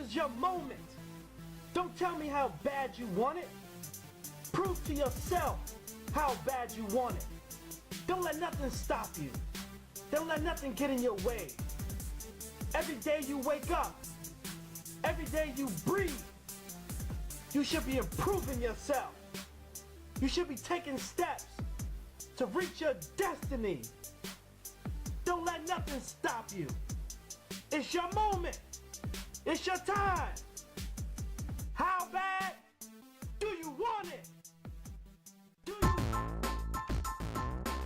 is your moment. Don't tell me how bad you want it. Prove to yourself how bad you want it. Don't let nothing stop you. Don't let nothing get in your way. Every day you wake up, every day you breathe, you should be improving yourself. You should be taking steps to reach your destiny. Don't let nothing stop you. It's your moment. It's your time. How bad do you want it? Do you?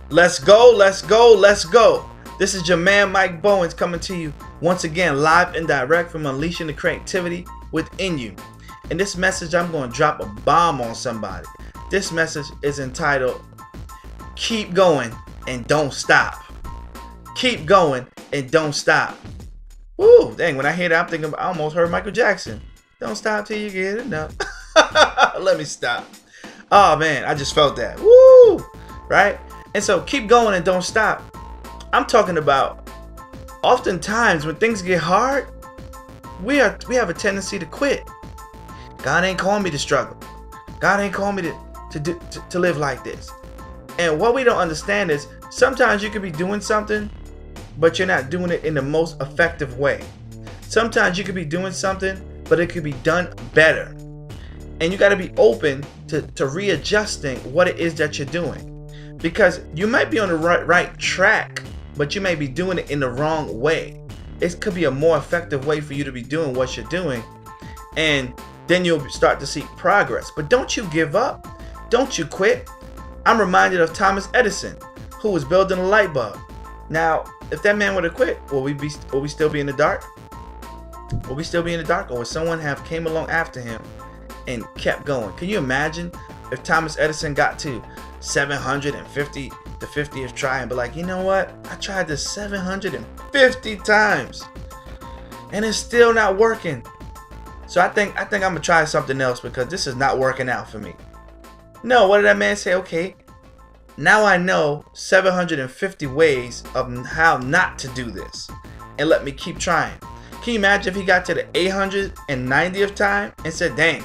Let's go, let's go, let's go. This is your man Mike Bowens coming to you once again live and direct from Unleashing the Creativity Within You. In this message, I'm going to drop a bomb on somebody. This message is entitled, Keep Going and Don't Stop. Keep going and don't stop. Woo, dang, when I hear that, I'm thinking, I almost heard Michael Jackson. Don't stop till you get enough. Let me stop. Oh man, I just felt that. Woo, right? And so keep going and don't stop. I'm talking about oftentimes when things get hard, we have a tendency to quit. God ain't calling me to struggle. God ain't calling me to live like this. And what we don't understand is sometimes you could be doing something, but you're not doing it in the most effective way. Sometimes you could be doing something, but it could be done better. And you got to be open to readjusting what it is that you're doing. Because you might be on the right track, but you may be doing it in the wrong way. It could be a more effective way for you to be doing what you're doing. And then you'll start to see progress. But don't you give up. Don't you quit. I'm reminded of Thomas Edison, who was building a light bulb. Now, if that man would have quit, will we still be in the dark? Will we still be in the dark? Or would someone have came along after him and kept going? Can you imagine if Thomas Edison got to 750 the 50th try and be like, you know what? I tried this 750 times and it's still not working. So I think I'm gonna try something else because this is not working out for me. No, what did that man say? Okay, now I know 750 ways of how not to do this, and let me keep trying. Can you imagine if he got to the 890th time and said, dang,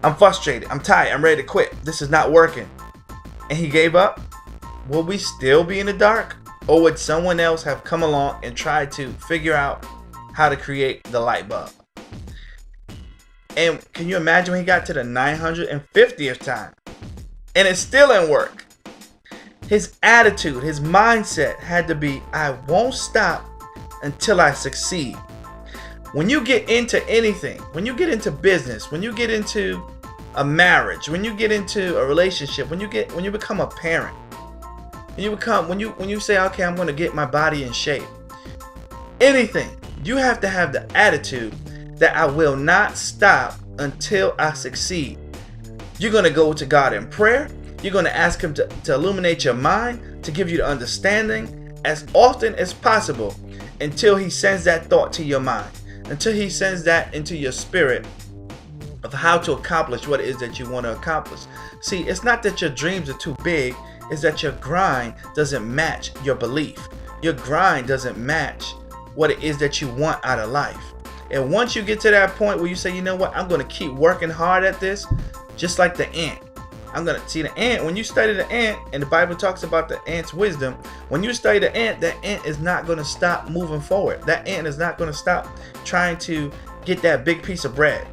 I'm frustrated, I'm tired, I'm ready to quit, this is not working, and he gave up? Will we still be in the dark? Or would someone else have come along and tried to figure out how to create the light bulb? And can you imagine when he got to the 950th time and it still didn't work? His attitude, his mindset had to be, I won't stop until I succeed. When you get into anything, when you get into business, when you get into a marriage, when you get into a relationship, when you become a parent, when you say, okay, I'm going to get my body in shape, anything, you have to have the attitude that I will not stop until I succeed. You're going to go to God in prayer. You're going to ask Him to illuminate your mind, to give you the understanding as often as possible until He sends that thought to your mind, until He sends that into your spirit of how to accomplish what it is that you want to accomplish. See, it's not that your dreams are too big, it's that your grind doesn't match your belief. Your grind doesn't match what it is that you want out of life. And once you get to that point where you say, you know what, I'm going to keep working hard at this, just like the ant. I'm going to see the ant. When you study the ant, and the Bible talks about the ant's wisdom, when you study the ant, that ant is not going to stop moving forward. That ant is not going to stop trying to get that big piece of bread.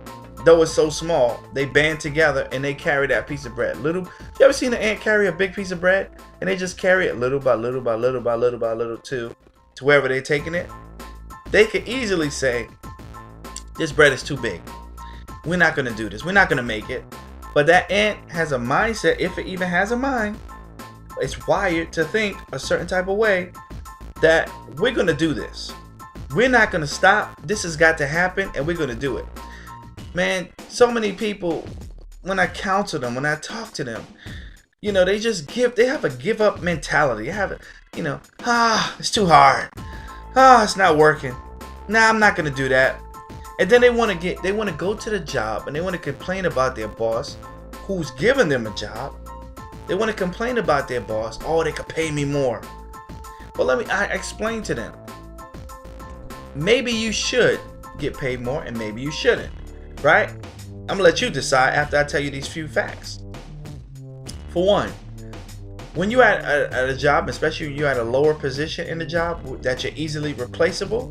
Though it's so small, they band together and they carry that piece of bread. You ever seen an ant carry a big piece of bread? And they just carry it little by little by little by little by little to wherever they're taking it? They could easily say, this bread is too big. We're not going to do this. We're not going to make it. But that ant has a mindset, if it even has a mind, it's wired to think a certain type of way that we're going to do this. We're not going to stop. This has got to happen and we're going to do it. Man, so many people, when I counsel them, when I talk to them, you know, they have a give up mentality. They have it's too hard. It's not working. Nah, I'm not going to do that. And then they want to go to the job and they want to complain about their boss who's giving them a job. They want to complain about their boss. Oh, they could pay me more. Well, I explain to them. Maybe you should get paid more and maybe you shouldn't, right? I'm gonna let you decide after I tell you these few facts. For one, when you're at a job, especially when you're at a lower position in the job that you're easily replaceable,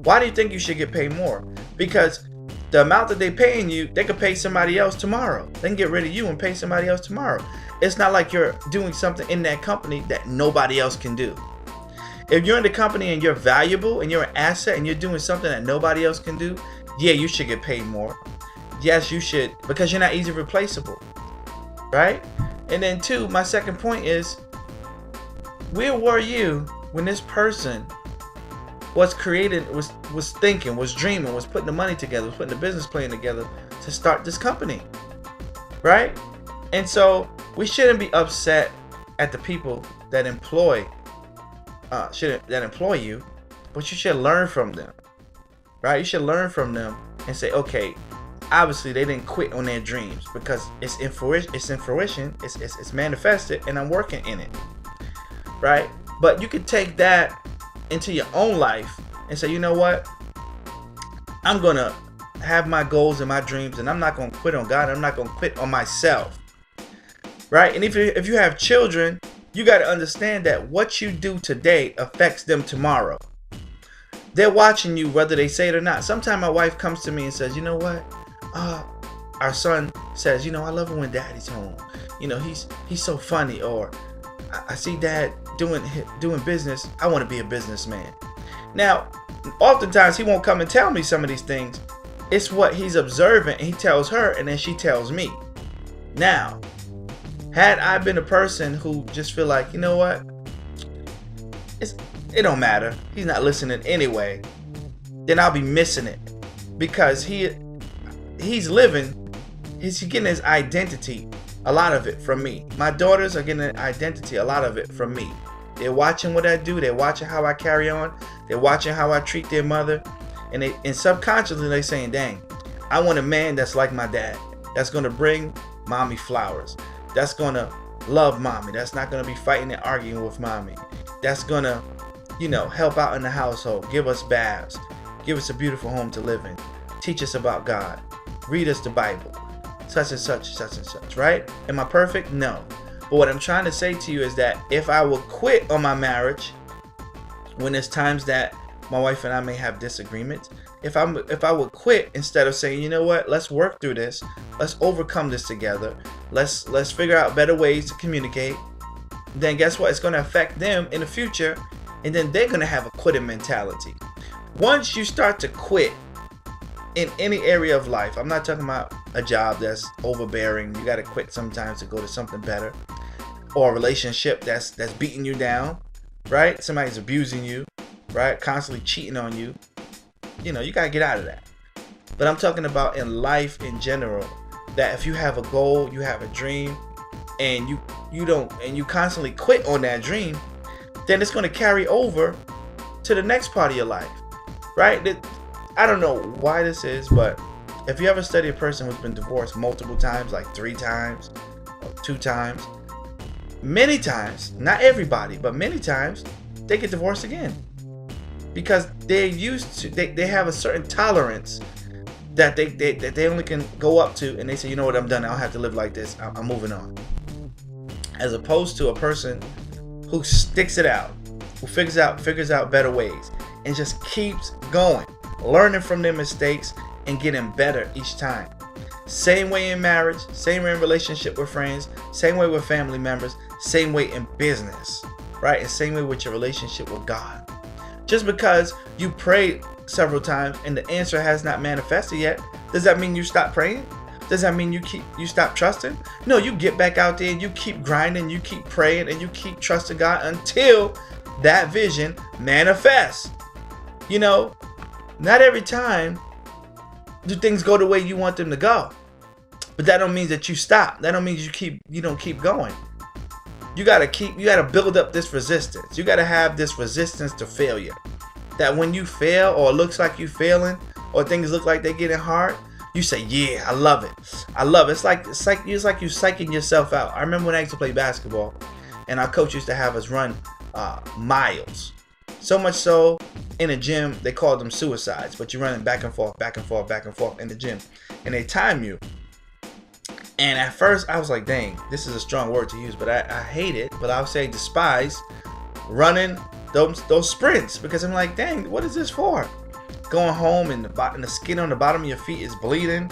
why do you think you should get paid more? Because the amount that they're paying you, they could pay somebody else tomorrow. They can get rid of you and pay somebody else tomorrow. It's not like you're doing something in that company that nobody else can do. If you're in the company and you're valuable and you're an asset and you're doing something that nobody else can do, yeah, you should get paid more. Yes, you should, because you're not easily replaceable, right? And then two, my second point is, where were you when this person was creating, was thinking, was dreaming, was putting the money together, was putting the business plan together to start this company, right? And so we shouldn't be upset at the people that employ you, but you should learn from them, right? You should learn from them and say, okay, obviously they didn't quit on their dreams because it's in fruition, it's manifested, and I'm working in it, right? But you can take that into your own life and say, you know what, I'm gonna have my goals and my dreams, and I'm not gonna quit on God. I'm not gonna quit on myself, right? And if you have children, you got to understand that what you do today affects them tomorrow. They're watching you whether they say it or not. Sometimes my wife comes to me and says, you know what, our son says, you know, I love it when daddy's home, you know, he's so funny, or I see dad doing business, I want to be a businessman. Now, oftentimes he won't come and tell me some of these things. It's what he's observing, and he tells her, and then she tells me. Now, had I been a person who just feel like, you know what, it don't matter, he's not listening anyway, then I'll be missing it, because he's getting his identity, a lot of it, from me. My daughters are getting an identity, a lot of it, from me. They're watching what I do, they're watching how I carry on, they're watching how I treat their mother, and subconsciously they're saying, dang, I want a man that's like my dad, that's gonna bring mommy flowers, that's gonna love mommy, that's not gonna be fighting and arguing with mommy, that's gonna, you know, help out in the household, give us baths, give us a beautiful home to live in, teach us about God, read us the Bible, such and such, right? Am I perfect? No. But what I'm trying to say to you is that if I will quit on my marriage when there's times that my wife and I may have disagreements, if I would quit instead of saying, you know what, let's work through this, let's overcome this together, let's figure out better ways to communicate, then guess what? It's going to affect them in the future, and then they're going to have a quitting mentality. Once you start to quit in any area of life, I'm not talking about a job that's overbearing, you got to quit sometimes to go to something better, or a relationship that's beating you down, right? Somebody's abusing you, right? Constantly cheating on you. You know, you got to get out of that. But I'm talking about in life in general, that if you have a goal, you have a dream, and you constantly quit on that dream, then it's going to carry over to the next part of your life, right? I don't know why this is, but if you ever study a person who's been divorced multiple times, like 3 times or 2 times, many times, not everybody, but many times, they get divorced again. Because they're used to, they have a certain tolerance that they only can go up to, and they say, you know what, I'm done, I don't have to live like this, I'm moving on. As opposed to a person who sticks it out, who figures out better ways, and just keeps going, learning from their mistakes and getting better each time. Same way in marriage, same way in relationship with friends, same way with family members, same way in business, right? And same way with your relationship with God. Just because you prayed several times and the answer has not manifested yet, does that mean you stop praying? Does that mean you stop trusting? No, you get back out there and you keep grinding, you keep praying, and you keep trusting God until that vision manifests. You know, not every time do things go the way you want them to go. But that don't mean that you stop. That don't mean you don't keep going. You gotta build up this resistance. You gotta have this resistance to failure. That when you fail, or it looks like you failing, or things look like they're getting hard, you say, yeah, I love it. I love it. It's like you psyching yourself out. I remember when I used to play basketball, and our coach used to have us run miles. So much so, in a gym, they call them suicides. But you're running back and forth, back and forth, back and forth in the gym. And they time you. And at first, I was like, dang, this is a strong word to use. But I hate it. But I would say despise running those sprints. Because I'm like, dang, what is this for? Going home and the skin on the bottom of your feet is bleeding.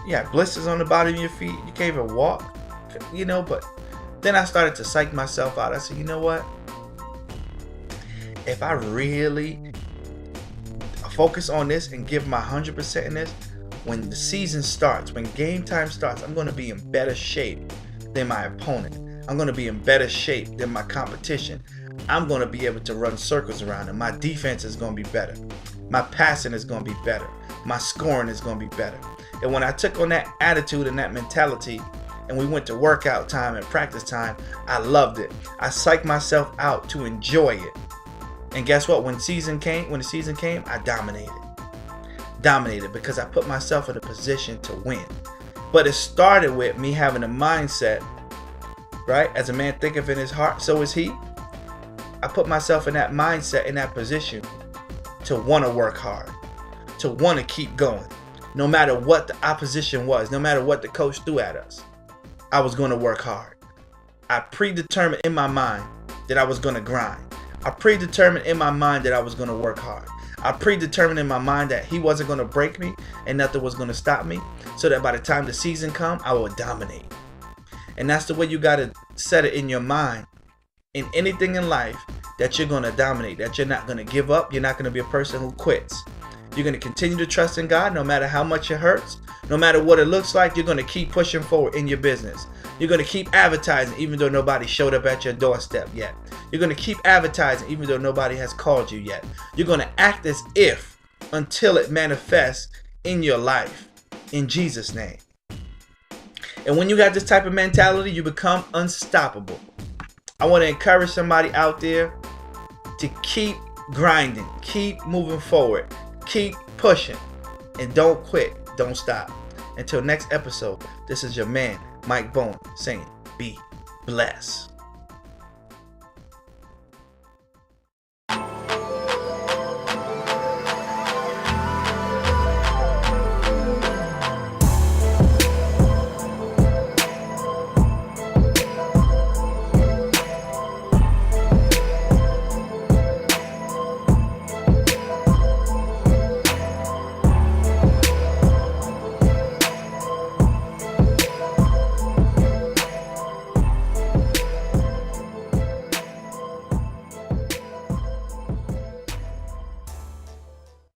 You have blisters on the bottom of your feet. You can't even walk. You know, but then I started to psych myself out. I said, you know what? If I really focus on this and give my 100% in this, when the season starts, when game time starts, I'm going to be in better shape than my opponent. I'm going to be in better shape than my competition. I'm going to be able to run circles around them. My defense is going to be better. My passing is going to be better. My scoring is going to be better. And when I took on that attitude and that mentality, and we went to workout time and practice time, I loved it. I psyched myself out to enjoy it. And guess what? When the season came, I dominated because I put myself in a position to win. But it started with me having a mindset, right? As a man thinketh in his heart, so is he. I put myself in that mindset, in that position to want to work hard, to want to keep going. No matter what the opposition was, no matter what the coach threw at us, I was going to work hard. I predetermined in my mind that I was going to grind. I predetermined in my mind that I was going to work hard. I predetermined in my mind that he wasn't going to break me and nothing was going to stop me, so that by the time the season comes, I will dominate. And that's the way you got to set it in your mind, in anything in life, that you're going to dominate, that you're not going to give up. You're not going to be a person who quits. You're going to continue to trust in God no matter how much it hurts, no matter what it looks like. You're going to keep pushing forward in your business. You're going to keep advertising even though nobody showed up at your doorstep yet. You're going to keep advertising even though nobody has called you yet. You're going to act as if until it manifests in your life, in Jesus' name. And when you got this type of mentality, you become unstoppable. I want to encourage somebody out there to keep grinding, keep moving forward, keep pushing, and don't quit, don't stop. Until next episode, this is your man, Mike Bowen, saying be blessed.